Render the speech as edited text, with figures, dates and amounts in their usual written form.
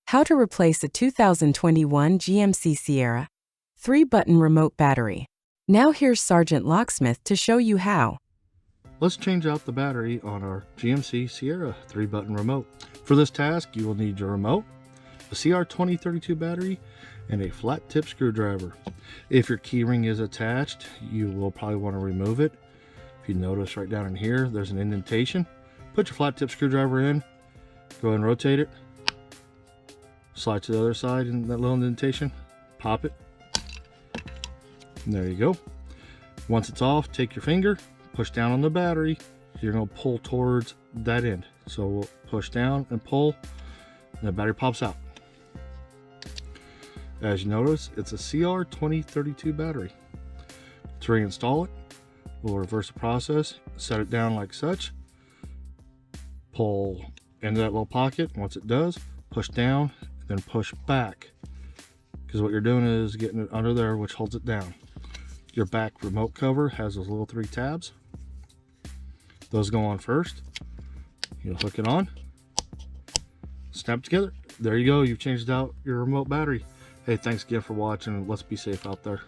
How to replace a 2021 GMC Sierra 3-button remote battery. Now here's Sergeant Locksmith to show you how. Let's change out the battery on our GMC Sierra 3-button remote. For this task, you will need your remote, a CR2032 battery, and a flat tip screwdriver. If your keyring is attached, you will probably want to remove it. If you notice right down in here, there's an indentation. Put your flat tip screwdriver in, go ahead and rotate it. Slide to the other side in that little indentation, pop it, and there you go. Once it's off, take your finger, push down on the battery. You're going to pull towards that end. So we'll push down and pull, and the battery pops out. As you notice, it's a CR2032 battery. To reinstall it, we'll reverse the process, set it down like such, pull into that little pocket. Once it does, push down, then push back, because what you're doing is getting it under there, which holds it down. Your back remote cover has those little 3 tabs. Those go on first. You'll hook it on, snap it together. There you go, you've changed out your remote battery. Hey, thanks again for watching. Let's be safe out there.